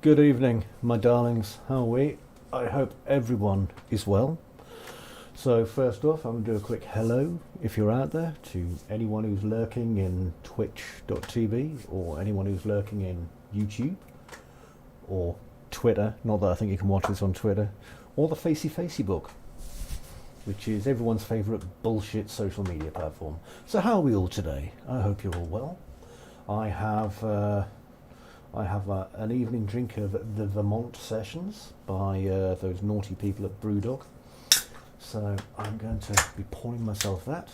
Good evening, my darlings. How are we? I hope everyone is well. So, first off, I'm going to do a quick hello, if you're out there, to anyone who's lurking in twitch.tv or anyone who's lurking in YouTube or Twitter. Not that I think you can watch this on Twitter, or the Facey Facey book, which is everyone's favourite bullshit social media platform. So, how are we all today? I hope you're all well. I have an evening drink of the Vermont Sessions by those naughty people at Brewdog. So I'm going to be pouring myself that.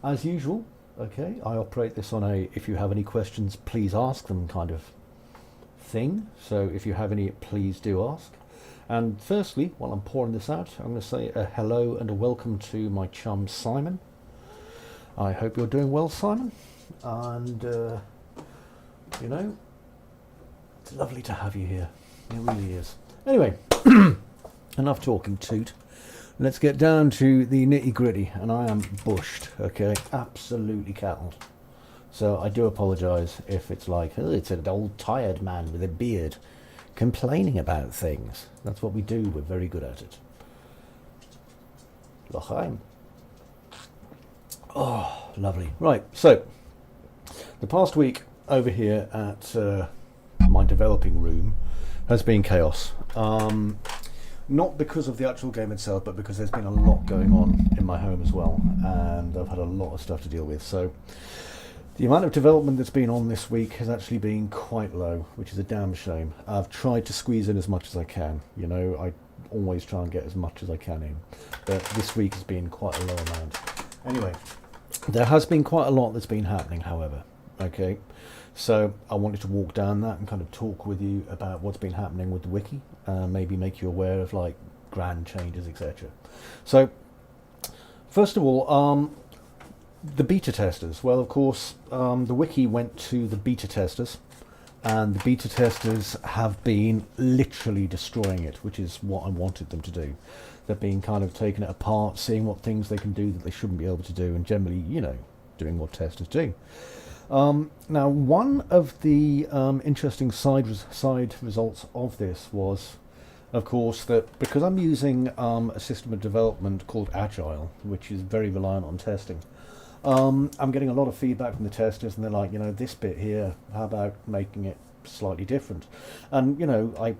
As usual, okay, I operate this on a if you have any questions, please ask them kind of thing. So if you have any, please do ask. And firstly, while I'm pouring this out, I'm going to say a hello and a welcome to my chum Simon. I hope you're doing well, Simon. And, you know, it's lovely to have you here. It really is. Anyway, enough talking toot. Let's get down to the nitty gritty. And I am bushed, okay? Absolutely cattled. So I do apologise if it's like, oh, it's an old tired man with a beard complaining about things. That's what we do. We're very good at it. L'chaim. Oh, lovely. Right, so the past week over here at my developing room has been chaos. Not because of the actual game itself, but because there's been a lot going on in my home as well, and I've had a lot of stuff to deal with. So the amount of development that's been on this week has actually been quite low, which is a damn shame. I've tried to squeeze in as much as I can. You know, I always try and get as much as I can in, but this week has been quite a low amount. Anyway, there has been quite a lot that's been happening, however. Okay, so I wanted to walk down that and kind of talk with you about what's been happening with the wiki, maybe make you aware of like grand changes, etc. So first of all, the beta testers. Well, of course, the wiki went to the beta testers, and the beta testers have been literally destroying it, which is what I wanted them to do. They've been kind of taking it apart, seeing what things they can do that they shouldn't be able to do, and generally, you know, doing what testers do. Now, one of the interesting side results of this was, of course, that because I'm using a system of development called Agile, which is very reliant on testing, I'm getting a lot of feedback from the testers, and they're like, you know, this bit here, how about making it slightly different? And, you know, I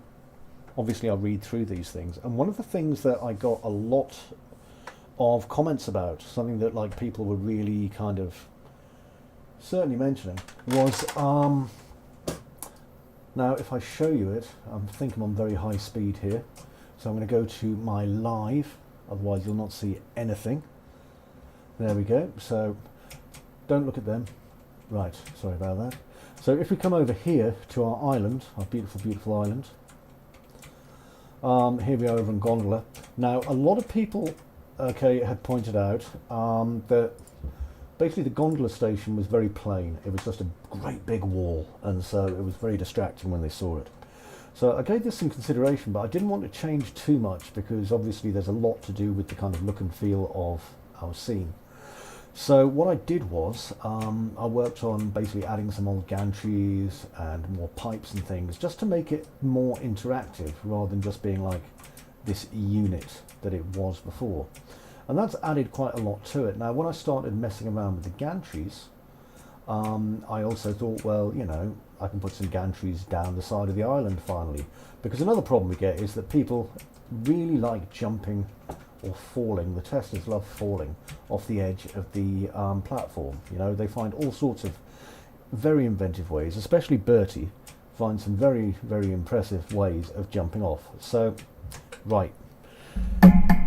read through these things, and one of the things that I got a lot of comments about, something that like people were really kind of certainly mentioning, was now if I show you it, I'm thinking I'm very high speed here, so I'm going to go to my live, otherwise you'll not see anything. There we go. So don't look at them. Right, sorry about that. So if we come over here to our island, our beautiful, beautiful island, here we are over in Gondola. Now, a lot of people, okay, had pointed out that basically the Gondola station was very plain. It was just a great big wall, and so it was very distracting when they saw it. So I gave this some consideration, but I didn't want to change too much because obviously there's a lot to do with the kind of look and feel of our scene. So what I did was, I worked on basically adding some old gantries and more pipes and things, just to make it more interactive rather than just being like this unit that it was before. And that's added quite a lot to it. Now, when I started messing around with the gantries, I also thought, well, you know, I can put some gantries down the side of the island finally. Because another problem we get is that people really like jumping or falling. The testers love falling off the edge of the platform. You know, they find all sorts of very inventive ways, especially Bertie finds some very, very impressive ways of jumping off. So, right,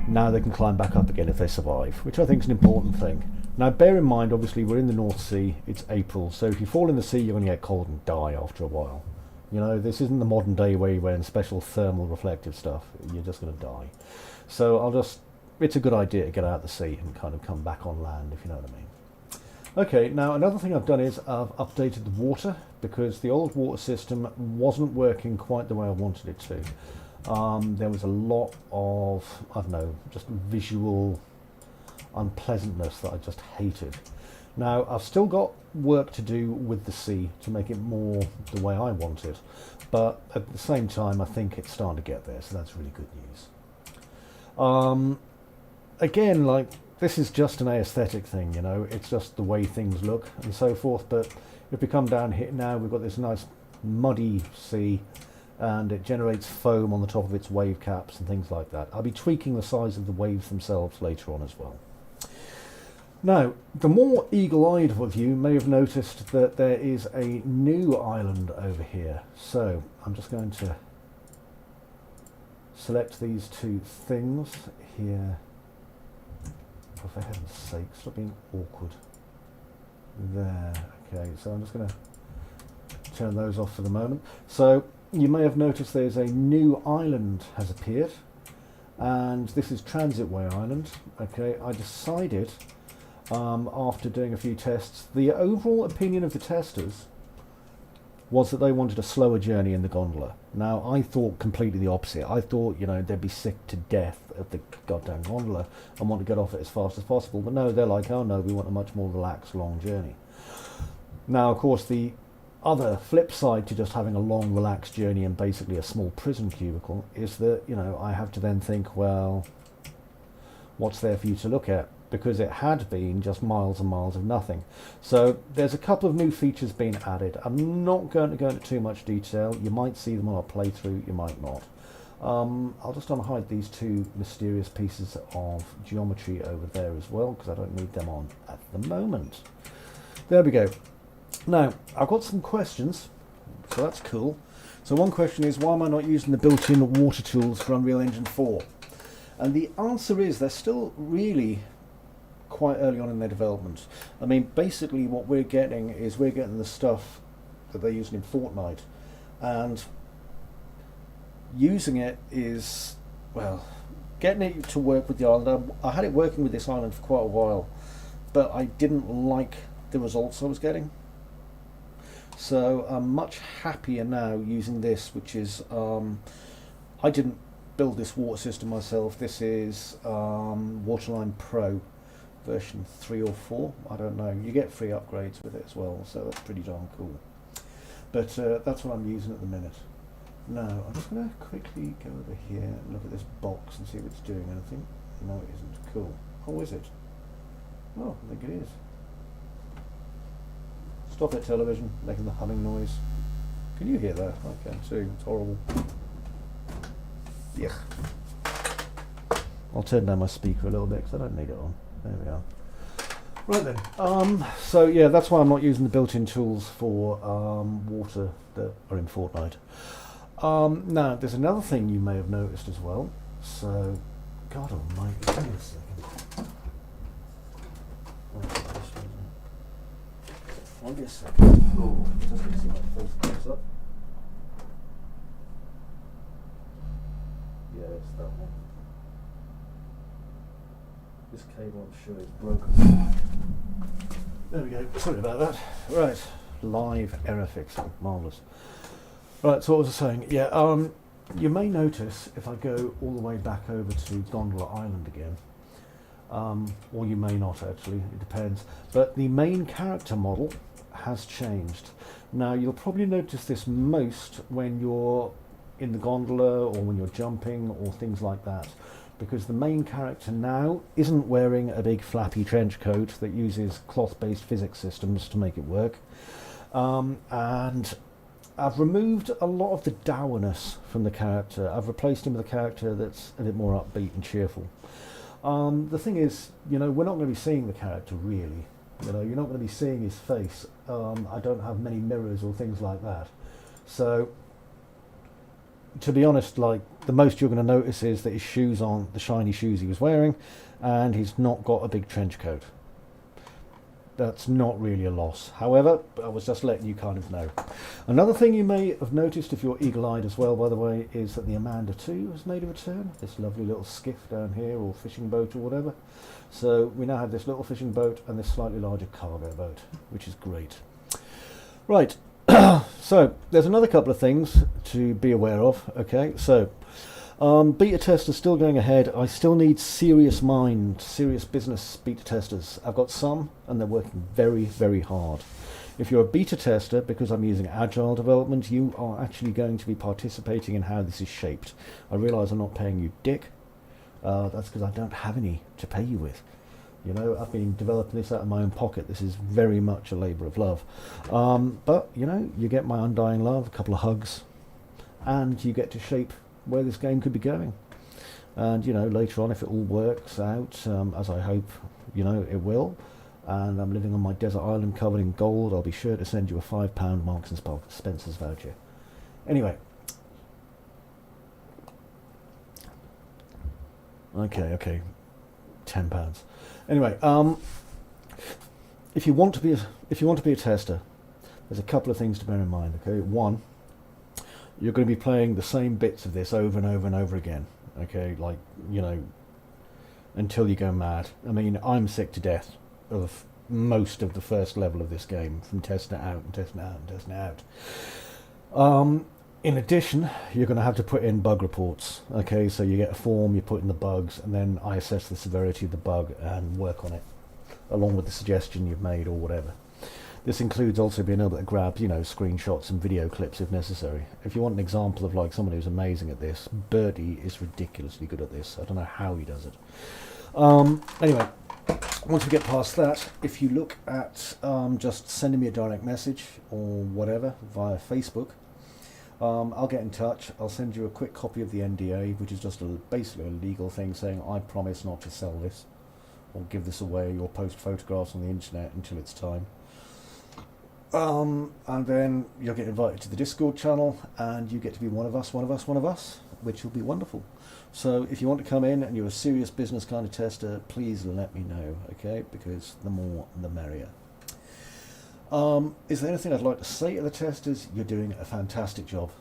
now they can climb back up again if they survive, which I think is an important thing. Now, bear in mind, obviously, we're in the North Sea, it's April, so if you fall in the sea, you're going to get cold and die after a while. You know, this isn't the modern day where you're wearing special thermal reflective stuff. You're just going to die. So it's a good idea to get out of the sea and kind of come back on land, if you know what I mean. Okay, now another thing I've done is I've updated the water, because the old water system wasn't working quite the way I wanted it to. There was a lot of, I don't know, just visual unpleasantness that I just hated. Now, I've still got work to do with the sea to make it more the way I want it, but at the same time I think it's starting to get there, so that's really good news. Again, like, this is just an aesthetic thing, you know, it's just the way things look and so forth, but if we come down here now, we've got this nice muddy sea, and it generates foam on the top of its wave caps and things like that. I'll be tweaking the size of the waves themselves later on as well. Now, the more eagle-eyed of you may have noticed that there is a new island over here. So I'm just going to select these two things here. Oh, for heaven's sake, stop being awkward. There, okay, so I'm just going to turn those off for the moment. So you may have noticed there's a new island has appeared, and this is Transitway Island. Okay, I decided after doing a few tests, the overall opinion of the testers was that they wanted a slower journey in the gondola. Now, I thought completely the opposite. I thought, you know, they'd be sick to death of the goddamn gondola and want to get off it as fast as possible. But no, they're like, oh no, we want a much more relaxed, long journey. Now, of course, the other flip side to just having a long, relaxed journey and basically a small prison cubicle is that, you know, I have to then think, well, what's there for you to look at? Because it had been just miles and miles of nothing. So there's a couple of new features being added. I'm not going to go into too much detail. You might see them on a playthrough, you might not. I'll just unhide these two mysterious pieces of geometry over there as well, because I don't need them on at the moment. There we go. Now, I've got some questions, so that's cool. So one question is, why am I not using the built-in water tools for Unreal Engine 4? And the answer is, they're still really quite early on in their development. I mean, basically what we're getting is we're getting the stuff that they're using in Fortnite, and using it is, well, getting it to work with the island. I had it working with this island for quite a while, but I didn't like the results I was getting. So I'm much happier now using this, which is, I didn't build this water system myself. This is Waterline Pro version 3 or 4, I don't know. You get free upgrades with it as well, so that's pretty darn cool. But that's what I'm using at the minute. Now, I'm just going to quickly go over here and look at this box and see if it's doing anything. No, it isn't. Cool. Oh, is it? Oh, I think it is. Stop it, television, making the humming noise. Can you hear that? I can too. It's horrible. Yuck. I'll turn down my speaker a little bit because I don't need it on. There we are. Right then. So yeah, that's why I'm not using the built-in tools for water that are in Fortnite. Now, there's another thing you may have noticed as well. So, God almighty, give me a second. I'll get a second. Oh, just going to see my face close up. Yeah, it's that one. This cable, I'm sure, is broken. There we go. Sorry about that. Right, live error fixing. Marvellous. Right, so what was I saying? Yeah, you may notice if I go all the way back over to Gondola Island again, or you may not actually, it depends, but the main character model has changed. Now, you'll probably notice this most when you're in the gondola or when you're jumping or things like that, because the main character now isn't wearing a big flappy trench coat that uses cloth-based physics systems to make it work, and I've removed a lot of the dourness from the character. I've replaced him with a character that's a bit more upbeat and cheerful. The thing is, you know, we're not going to be seeing the character really. You know, you're not going to be seeing his face. I don't have many mirrors or things like that. So, to be honest, like, the most you're going to notice is that his shoes aren't the shiny shoes he was wearing, and he's not got a big trench coat. That's not really a loss. However, I was just letting you kind of know. Another thing you may have noticed if you're eagle-eyed as well, by the way, is that the Amanda 2 has made a return. This lovely little skiff down here, or fishing boat or whatever. So we now have this little fishing boat and this slightly larger cargo boat, which is great. Right, so there's another couple of things to be aware of. Okay, so Beta testers still going ahead. I still need serious mind, serious business beta testers. I've got some, and they're working very, very hard. If you're a beta tester, because I'm using agile development, you are actually going to be participating in how this is shaped. I realise I'm not paying you dick. That's because I don't have any to pay you with. You know, I've been developing this out of my own pocket. This is very much a labour of love. But, you know, you get my undying love, a couple of hugs, and you get to shape where this game could be going. And, you know, later on, if it all works out, as I hope, you know, it will, and I'm living on my desert island covered in gold, I'll be sure to send you a £5 Marks and Spencer's voucher. Anyway. Okay. £10. Anyway, if you want to be a tester, there's a couple of things to bear in mind. Okay, one, you're going to be playing the same bits of this over and over and over again. Okay, like, you know, until you go mad. I mean, I'm sick to death of most of the first level of this game, from testing it out and testing it out and testing it out. In addition, you're going to have to put in bug reports. Okay, so you get a form, you put in the bugs, and then I assess the severity of the bug and work on it, along with the suggestion you've made or whatever. This includes also being able to grab, you know, screenshots and video clips if necessary. If you want an example of like someone who's amazing at this, Birdie is ridiculously good at this. I don't know how he does it. Anyway, once we get past that, if you look at just sending me a direct message or whatever via Facebook, I'll get in touch. I'll send you a quick copy of the NDA, which is just basically a legal thing saying I promise not to sell this or give this away or post photographs on the internet until it's time. And then you'll get invited to the Discord channel, and you get to be one of us, which will be wonderful. So if you want to come in and you're a serious business kind of tester, please let me know, okay? Because the more, the merrier. Is there anything I'd like to say to the testers? You're doing a fantastic job.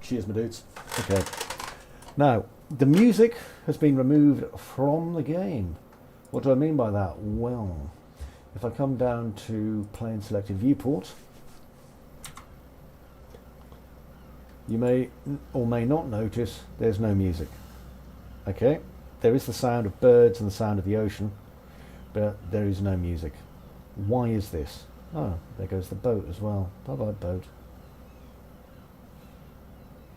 Cheers, my dudes. Okay. Now, the music has been removed from the game. What do I mean by that? Well, if I come down to play and selected viewport, you may or may not notice there's no music. Okay? There is the sound of birds and the sound of the ocean, but there is no music. Why is this? Oh, there goes the boat as well. Bye-bye, boat.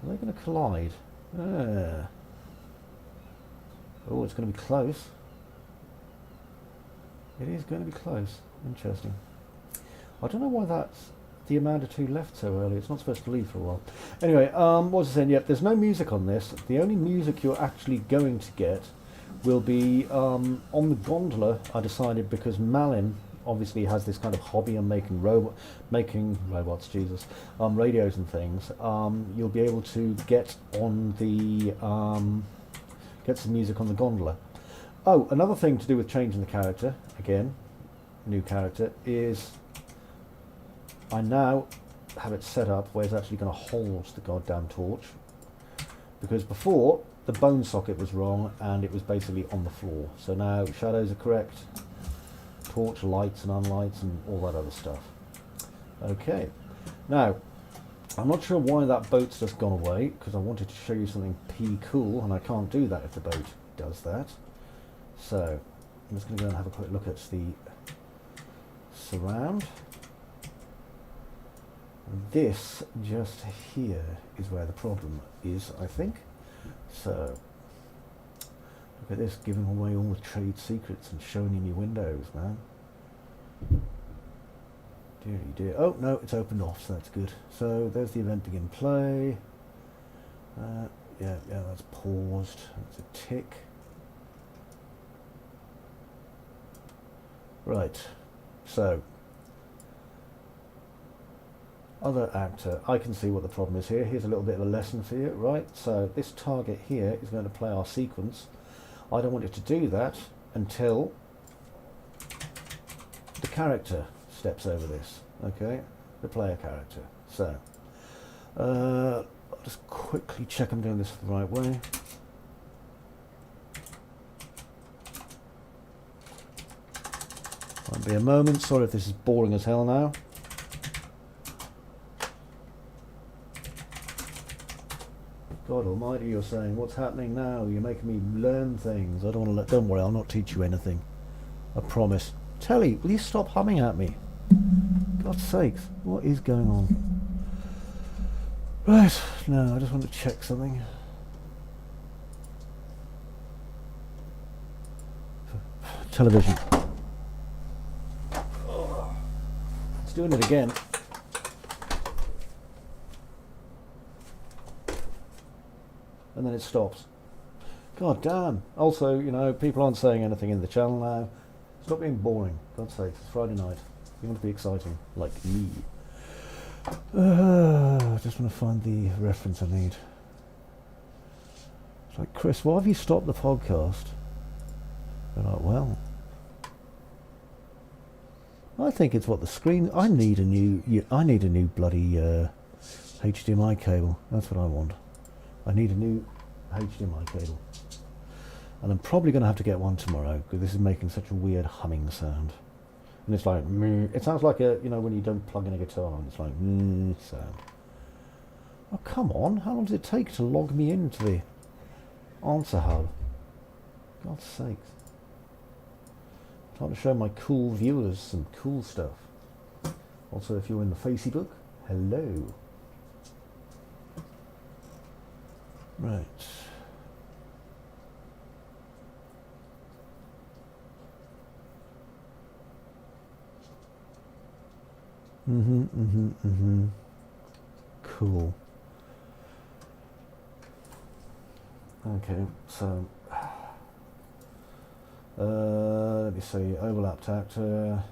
Are they going to collide? Oh, it's going to be close. It is going to be close. Interesting. I don't know why that's the Amanda 2 left so early. It's not supposed to leave for a while. Anyway, what was I saying? Yep, there's no music on this. The only music you're actually going to get will be on the Gondola, I decided, because Malin obviously has this kind of hobby on making robots, Jesus, radios and things. You'll be able to get on the get some music on the Gondola. Oh, another thing to do with changing the character, again, new character, is I now have it set up where it's actually going to hold the goddamn torch, because before the bone socket was wrong and it was basically on the floor. So now shadows are correct, torch lights and unlights and all that other stuff. Okay, now I'm not sure why that boat's just gone away, because I wanted to show you something cool, and I can't do that if the boat does that. So I'm just going to go and have a quick look at the surround. This just here is where the problem is, I think. So look at this, giving away all the trade secrets and showing you your windows, man. Deary dear. Oh no, it's opened off, so that's good. So there's the event begin play. Yeah, that's paused. That's a tick. Right, so other actor, I can see what the problem is here. Here's a little bit of a lesson for you, right? So this target here is going to play our sequence. I don't want it to do that until the character steps over this, okay? The player character. So I'll just quickly check I'm doing this the right way. Might be a moment. Sorry if this is boring as hell now. God almighty, you're saying, what's happening now? You're making me learn things. I don't want to let... Don't worry, I'll not teach you anything. I promise. Telly, will you stop humming at me? God's sakes, what is going on? Right, now I just want to check something. Television. It's doing it again. And then it stops. God damn. Also, you know, people aren't saying anything in the channel now. Stop being boring. God's sake, it's Friday night. You want to be exciting, like me. I just want to find the reference I need. It's like, Chris, why have you stopped the podcast? They're like, well, I think it's what the screen... I need a new bloody HDMI cable. That's what I want. I need a new HDMI cable. And I'm probably going to have to get one tomorrow, because this is making such a weird humming sound. And it's like, it sounds like a, you know, when you don't plug in a guitar, and it's like, sound. Oh, come on, how long does it take to log me into the answer hub? God's sakes. I'm trying to show my cool viewers some cool stuff. Also, if you're in the Facebook, hello. Right. Cool. Okay, so let me see, overlapped actor.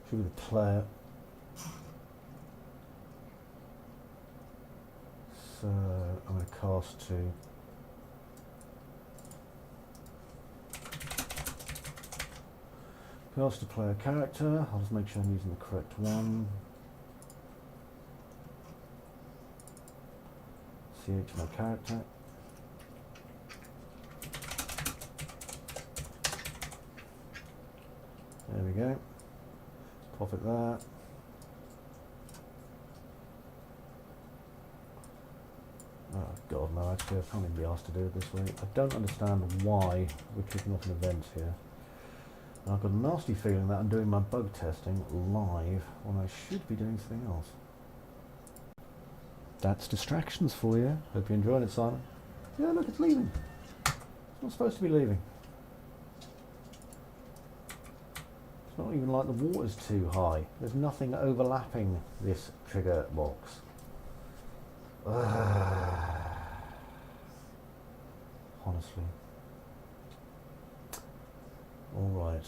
Should be the player. So I'm going to cast to cast to player character. I'll just make sure I'm using the correct one. CH my character. There we go. Pop it there. Oh god, no, actually I can't even be asked to do it this way. I don't understand why we're kicking off an event here. And I've got a nasty feeling that I'm doing my bug testing live when I should be doing something else. That's distractions for you. Hope you're enjoying it, Simon. Yeah, look, it's leaving. It's not supposed to be leaving. It's not even like the water's too high. There's nothing overlapping this trigger box. Honestly. Alright.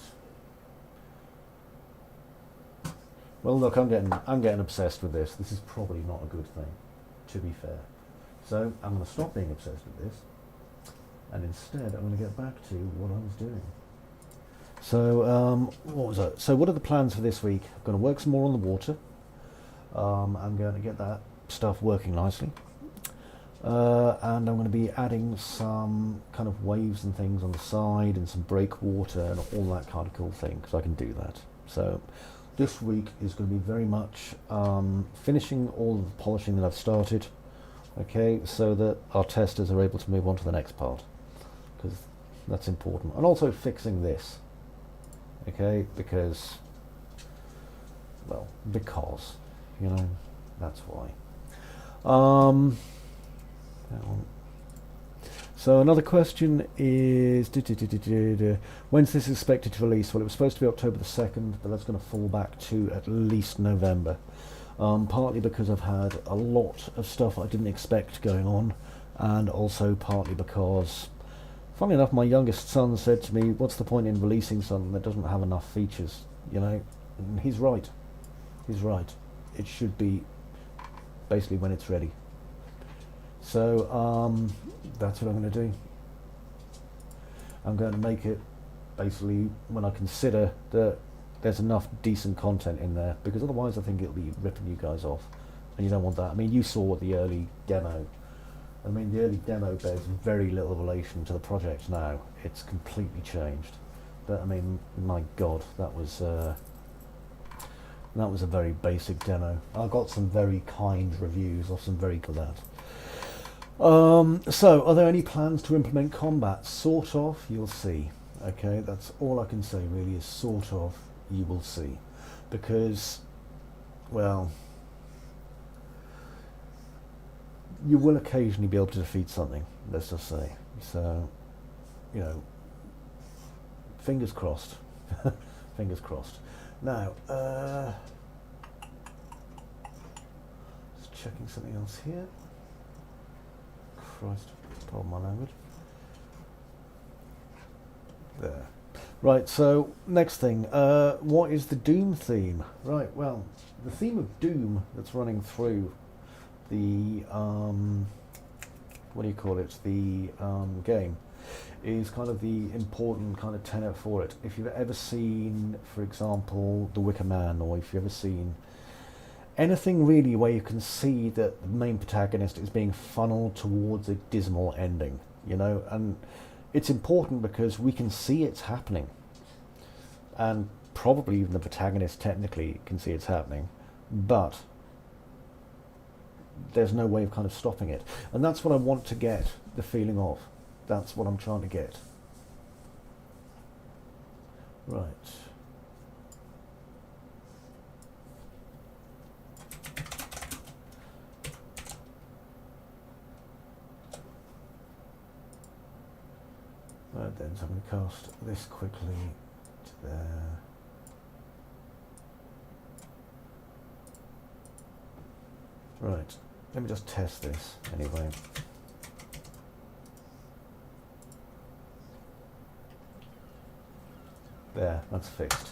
Well look, I'm getting obsessed with this. This is probably not a good thing, to be fair. So I'm going to stop being obsessed with this, and instead I'm going to get back to what I was doing. So what was that? So what are the plans for this week? I'm going to work some more on the water. I'm going to get that stuff working nicely. And I'm going to be adding some kind of waves and things on the side and some breakwater and all that kind of cool thing, because I can do that. So this week is going to be very much finishing all of the polishing that I've started, okay, so that our testers are able to move on to the next part, because that's important. And also fixing this, okay, because, well, because, you know, that's why. So another question is, when's this expected to release? Well, it was supposed to be October the 2nd, but that's going to fall back to at least November. Partly because I've had a lot of stuff I didn't expect going on, and also partly because, funnily enough, my youngest son said to me, what's the point in releasing something that doesn't have enough features, you know? And he's right. He's right. It should be basically when it's ready. So that's what I'm going to do. I'm going to make it basically when I consider that there's enough decent content in there, because otherwise I think it'll be ripping you guys off, and you don't want that. I mean, you saw the early demo. I mean, the early demo bears very little relation to the project now. It's completely changed. But I mean, my God, that was And that was a very basic demo. I got some very kind reviews of some very good that. So, are there any plans to implement combat? Sort of, you'll see. Okay, that's all I can say really, is sort of, you will see. Because, well, you will occasionally be able to defeat something, let's just say. So, you know, fingers crossed. Fingers crossed. Now, just checking something else here. Christ, pardon my language. There. Right, so next thing, what is the Doom theme? Right, well, the theme of Doom that's running through the, what do you call it, the game, is kind of the important kind of tenet for it. If you've ever seen, for example, The Wicker Man, or if you've ever seen anything really where you can see that the main protagonist is being funneled towards a dismal ending, you know, and it's important because we can see it's happening, and probably even the protagonist technically can see it's happening, but there's no way of kind of stopping it. And that's what I want to get the feeling of. That's what I'm trying to get. Right. Right then, so I'm going to cast this quickly to there. Right, let me just test this anyway. There, that's fixed.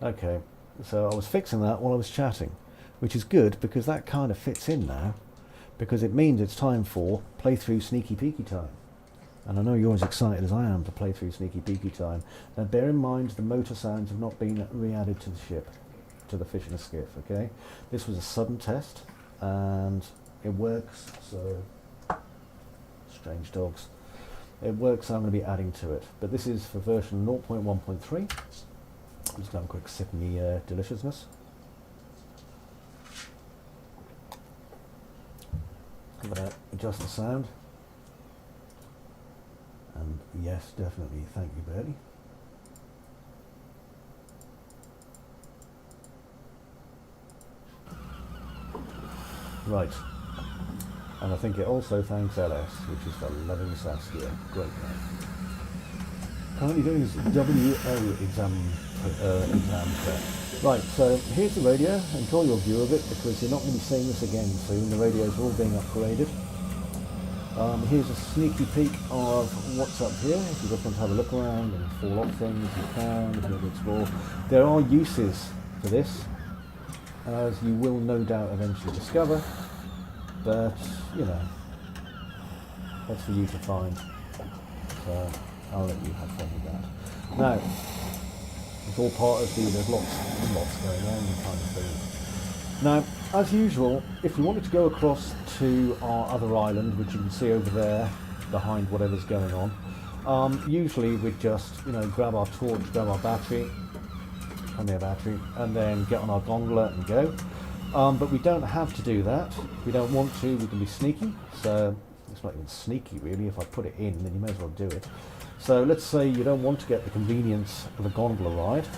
Okay, so I was fixing that while I was chatting, which is good because that kind of fits in now, because it means it's time for playthrough Sneaky Peeky time. And I know you're as excited as I am to play through Sneaky Peeky time. Now bear in mind the motor sounds have not been re-added to the ship, to the fish in a skiff, okay? This was a sudden test, and it works, so... Strange dogs. It works, so I'm going to be adding to it. But this is for version 0.1.3. I'm just going to have a quick sip of the deliciousness. I'm going to adjust the sound. And yes, definitely, thank you, Bertie. Right. And I think it also thanks LS, which is for loving Saskia. Great man. Currently doing his WO exam prep. Right, so here's the radio. Enjoy your view of it, because you're not going to be seeing this again soon. The radios are all being upgraded. Here's a sneaky peek of what's up here. If you just want to have a look around and fall off things, you can, if you want to explore. There are uses for this, as you will no doubt eventually discover. But, you know, that's for you to find. So, I'll let you have fun with that. Now, it's all part of there's lots and lots going on kind of thing. Now, as usual, if we wanted to go across to our other island, which you can see over there, behind whatever's going on, usually we'd just, you know, grab our torch, grab our battery, and then get on our gondola and go. But we don't have to do that. If we don't want to, we can be sneaky. So it's not even sneaky really. If I put it in, then you may as well do it. So let's say you don't want to get the convenience of a gondola ride.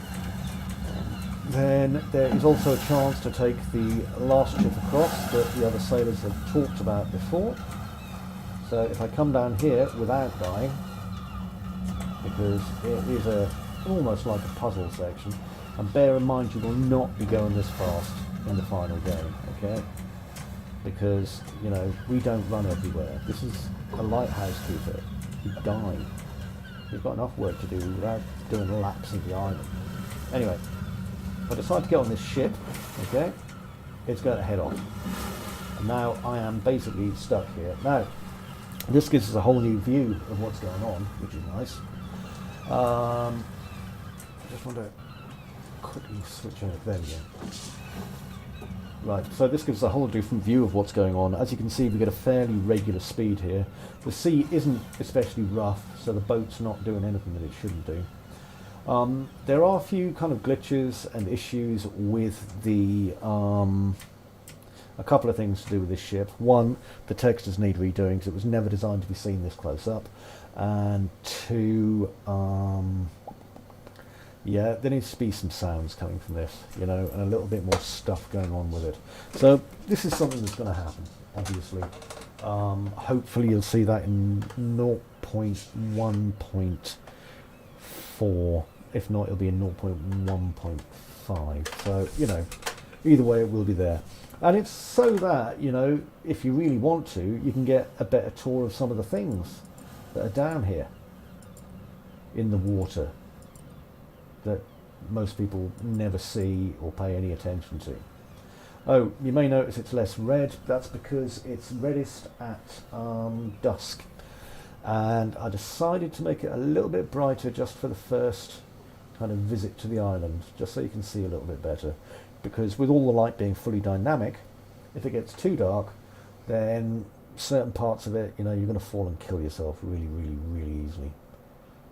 Then there is also a chance to take the last ship across that the other sailors have talked about before. So if I come down here without dying, because it is almost like a puzzle section, and bear in mind you will not be going this fast in the final game, okay? Because, you know, we don't run everywhere. This is a lighthouse keeper. You die. You've got enough work to do without doing laps of the island. Anyway, if I decide to get on this ship, okay, it's going to head off. And now I am basically stuck here. Now, this gives us a whole new view of what's going on, which is nice. I just want to quickly switch over. There we go. Right, so this gives us a whole different view of what's going on. As you can see, we get a fairly regular speed here. The sea isn't especially rough, so the boat's not doing anything that it shouldn't do. There are a few kind of glitches and issues with the a couple of things to do with this ship. One, the textures need redoing because it was never designed to be seen this close up, and two, yeah, there needs to be some sounds coming from this, you know, and a little bit more stuff going on with it. So this is something that's going to happen, obviously. Hopefully you'll see that in 0.1.4. If not, it'll be in 0.1.5. So, you know, either way it will be there. And it's so that, you know, if you really want to, you can get a better tour of some of the things that are down here in the water that most people never see or pay any attention to. Oh, you may notice it's less red. That's because it's reddest at dusk. And I decided to make it a little bit brighter just for the first kind of visit to the island, just so you can see a little bit better. Because with all the light being fully dynamic, if it gets too dark, then certain parts of it, you know, you're going to fall and kill yourself really, really, really easily.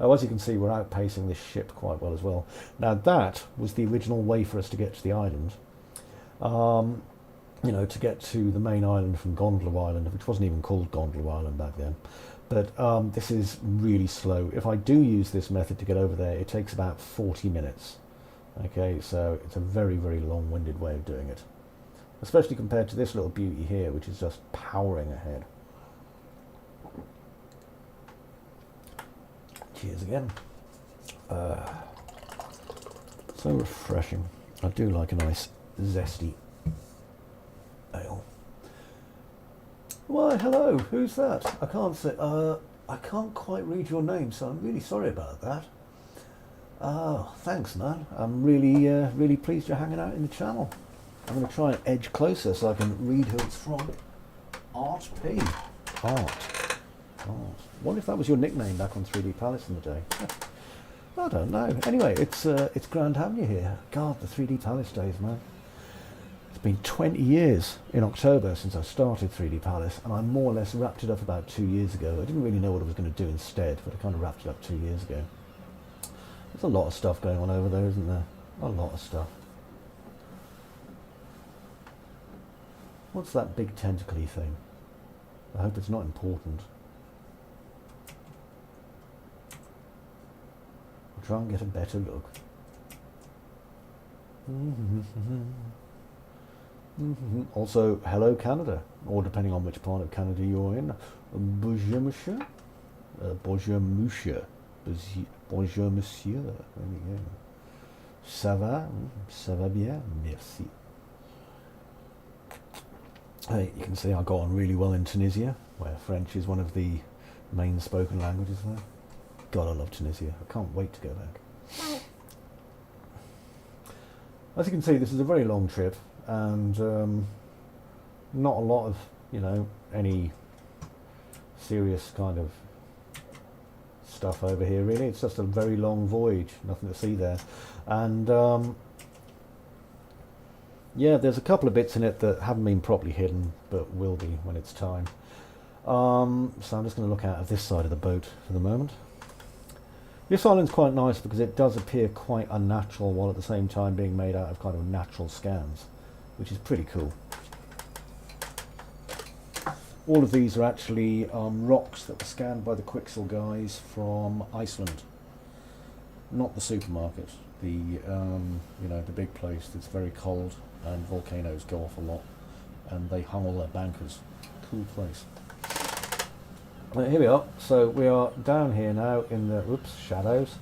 Now, as you can see, we're outpacing this ship quite well as well. Now, that was the original way for us to get to the island. You know, to get to the main island from Gondola Island, which wasn't even called Gondola Island back then. But this is really slow. If I do use this method to get over there, it takes about 40 minutes. Okay, so it's a very, very long-winded way of doing it. Especially compared to this little beauty here, which is just powering ahead. Cheers again. So refreshing. I do like a nice zesty ale. Why, hello, who's that? I can't say, I can't quite read your name, so I'm really sorry about that. Oh, thanks, man. I'm really, really pleased you're hanging out in the channel. I'm going to try and edge closer so I can read who it's from. Art P. Art. Wonder if that was your nickname back on 3D Palace in the day. I don't know. Anyway, it's grand having you here. God, the 3D Palace days, man. It's been 20 years in October since I started 3D Palace, and I more or less wrapped it up about 2 years ago. I didn't really know what I was going to do instead, but I kind of wrapped it up 2 years ago. There's a lot of stuff going on over there, isn't there? A lot of stuff. What's that big tentacly thing? I hope it's not important. I'll try and get a better look. Also, hello Canada, or depending on which part of Canada you're in. Bonjour monsieur. Bonjour monsieur. Bonjour monsieur. There we go. Ça va? Ça va bien? Merci. Hey, you can see I got on really well in Tunisia, where French is one of the main spoken languages there. God, I love Tunisia. I can't wait to go back. As you can see, this is a very long trip, and not a lot of, you know, any serious kind of stuff over here, really. It's just a very long voyage, nothing to see there. And yeah, there's a couple of bits in it that haven't been properly hidden, but will be when it's time. So I'm just going to look out of this side of the boat for the moment. This island's quite nice because it does appear quite unnatural while at the same time being made out of kind of natural scans, which is pretty cool. All of these are actually rocks that were scanned by the Quixel guys from Iceland, not the supermarket. The you know, the big place that's very cold and volcanoes go off a lot, and they hung all their bankers. Cool place. Here we are. So we are down here now in the shadows,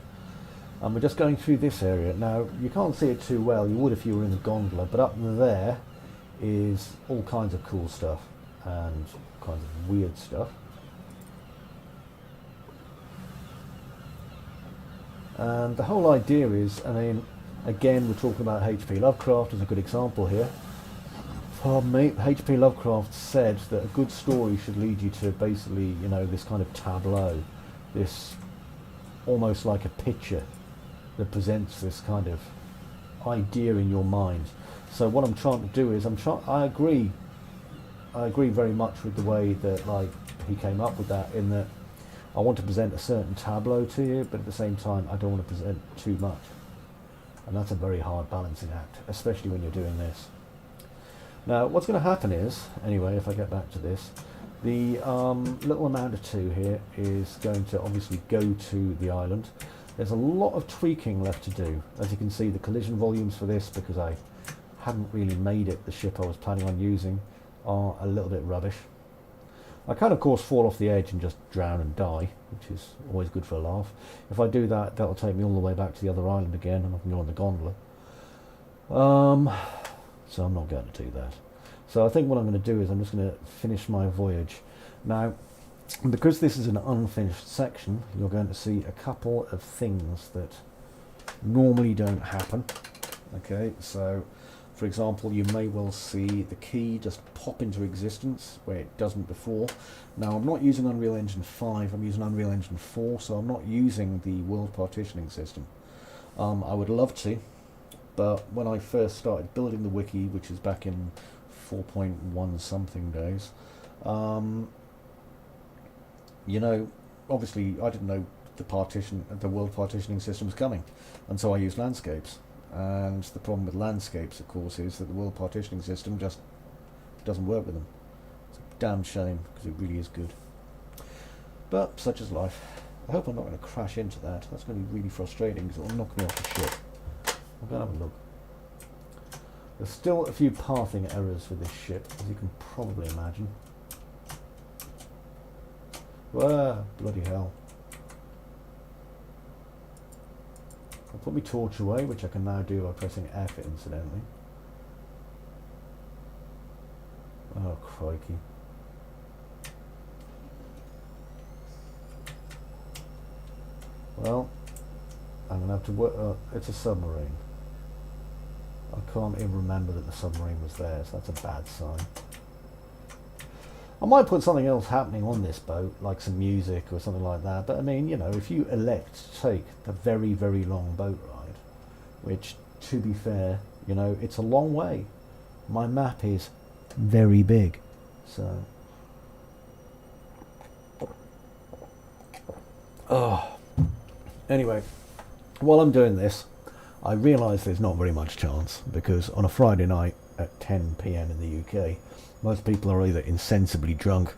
and we're just going through this area. Now you can't see it too well. You would if you were in the gondola, but up there is all kinds of cool stuff and kinds of weird stuff. And the whole idea is, I mean, again, we're talking about H.P. Lovecraft as a good example here. Pardon me, H.P. Lovecraft said that a good story should lead you to basically, you know, this kind of tableau, this almost like a picture that presents this kind of idea in your mind. So what I'm trying to do is, I agree very much with the way that, like, he came up with that, in that I want to present a certain tableau to you, but at the same time I don't want to present too much. And that's a very hard balancing act, especially when you're doing this. Now what's going to happen is, anyway, if I get back to this, the little amount of 2 here is going to obviously go to the island. There's a lot of tweaking left to do. As you can see, the collision volumes for this, because I haven't really made it the ship I was planning on using, are a little bit rubbish. I can of course fall off the edge and just drown and die, which is always good for a laugh. If I do that, that'll take me all the way back to the other island again, and I can go on the gondola. So I'm not going to do that. So I think what I'm going to do is I'm just going to finish my voyage. Now, because this is an unfinished section, you're going to see a couple of things that normally don't happen. Okay, so for example, you may well see the key just pop into existence where it doesn't before. Now I'm not using Unreal Engine 5, I'm using Unreal Engine 4, so I'm not using the world partitioning system. I would love to, but when I first started building the wiki, which is back in 4.1 something days, you know, obviously I didn't know the world partitioning system was coming, and so I used landscapes. And the problem with landscapes, of course, is that the world partitioning system just doesn't work with them. It's a damn shame, because it really is good. But such is life. I hope I'm not going to crash into that. That's going to be really frustrating, because it'll knock me off the ship. I'm going to have a look. There's still a few pathing errors with this ship, as you can probably imagine. Whoa, bloody hell. I'll put my torch away, which I can now do by pressing F, incidentally. Oh, crikey. Well, I'm going to have to work... it's a submarine. I can't even remember that the submarine was there, so that's a bad sign. I might put something else happening on this boat, like some music or something like that, but I mean, you know, if you elect to take the very, very long boat ride, which, to be fair, you know, it's a long way. My map is very big, so... Oh. Anyway, while I'm doing this, I realise there's not very much chance, because on a Friday night at 10 PM in the UK, most people are either insensibly drunk,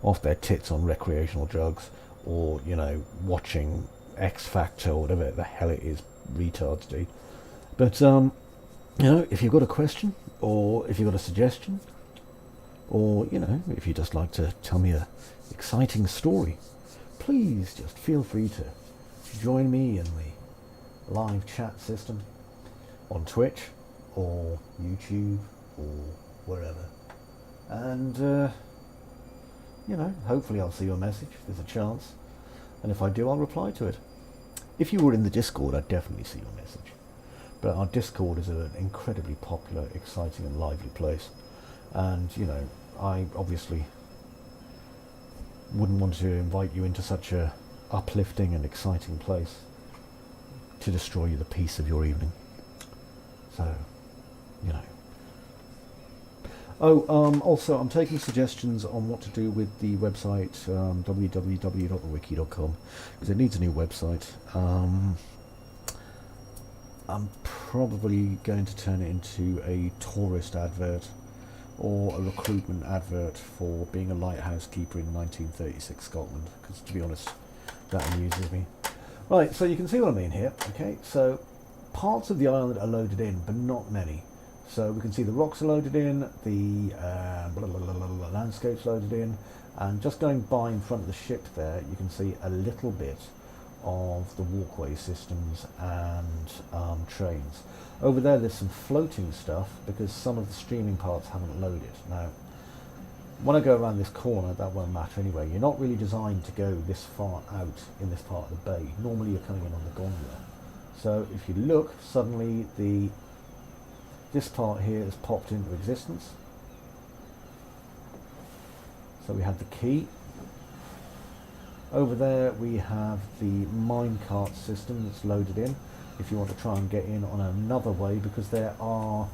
off their tits on recreational drugs, or, you know, watching X Factor or whatever the hell it is retards do. But, you know, if you've got a question, or if you've got a suggestion, or, you know, if you'd just like to tell me a exciting story, please just feel free to join me in the live chat system on Twitch, or YouTube, or wherever. And, you know, hopefully I'll see your message if there's a chance. And if I do, I'll reply to it. If you were in the Discord, I'd definitely see your message. But our Discord is an incredibly popular, exciting and lively place. And, you know, I obviously wouldn't want to invite you into such a uplifting and exciting place to destroy the peace of your evening. So, you know. Oh, also, I'm taking suggestions on what to do with the website, www.wickie.com, because it needs a new website. I'm probably going to turn it into a tourist advert, or a recruitment advert for being a lighthouse keeper in 1936 Scotland, because, to be honest, that amuses me. Right, so you can see what I mean here. Okay, so parts of the island are loaded in, but not many. So we can see the rocks are loaded in, the landscapes loaded in, and just going by in front of the ship there, you can see a little bit of the walkway systems and trains. Over there, there's some floating stuff because some of the streaming parts haven't loaded. Now, when I go around this corner, that won't matter anyway. You're not really designed to go this far out in this part of the bay. Normally, you're coming in on the gondola. So if you look, suddenly this part here has popped into existence. So we have the key. Over there we have the minecart system that's loaded in, if you want to try and get in on another way, because there are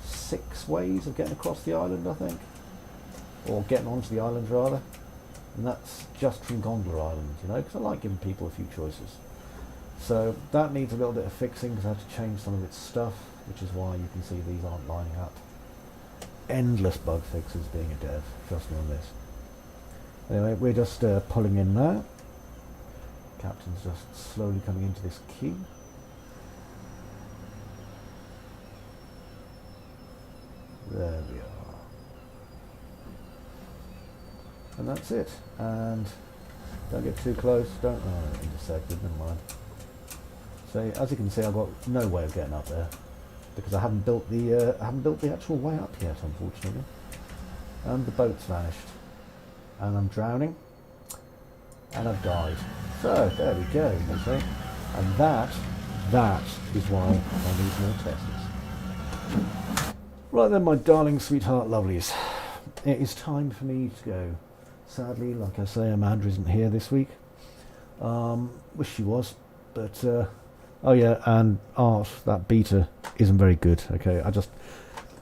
6 ways of getting across the island, I think. Or getting onto the island, rather. and that's just from Gondola Island, you know, because I like giving people a few choices. So that needs a little bit of fixing because I have to change some of its stuff, which is why you can see these aren't lining up. Endless bug fixes being a dev, trust me on this. Anyway, we're just pulling in now. Captain's just slowly coming into this queue. There we are. And that's it. And don't get too close, don't intersected, never mind. So as you can see, I've got no way of getting up there because I haven't built the actual way up yet, unfortunately. And the boat's vanished. And I'm drowning. And I've died. So there we go, you see. And that is why I need more tests. Right then, my darling sweetheart lovelies. It is time for me to go. Sadly, like I say, Amanda isn't here this week. Wish she was, but oh yeah, and that beta isn't very good. Okay,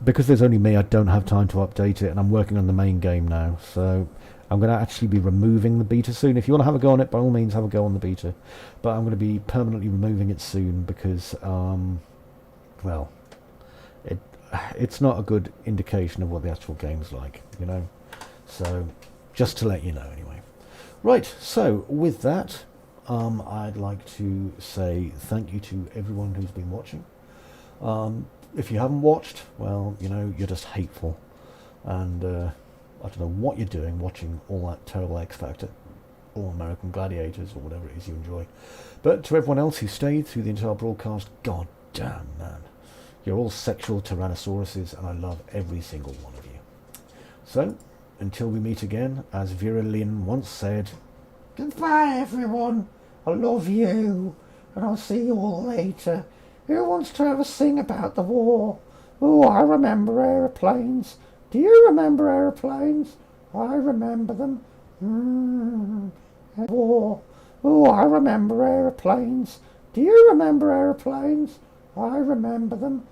because there's only me, I don't have time to update it, and I'm working on the main game now, so I'm going to actually be removing the beta soon. If you want to have a go on it, by all means, have a go on the beta, but I'm going to be permanently removing it soon because, well, it's not a good indication of what the actual game's like, you know. So, just to let you know, anyway. Right. So, with that, I'd like to say thank you to everyone who's been watching. If you haven't watched, well, you know, you're just hateful, and I don't know what you're doing watching all that terrible X Factor or American Gladiators or whatever it is you enjoy. But to everyone else who stayed through the entire broadcast, god damn, man. You're all sexual tyrannosauruses, and I love every single one of you. So, until we meet again, as Vera Lynn once said, goodbye everyone, I love you, and I'll see you all later. Who wants to have a sing about the war? Oh, I remember aeroplanes. Do you remember aeroplanes? I remember them. War. Oh, I remember aeroplanes. Do you remember aeroplanes? I remember them.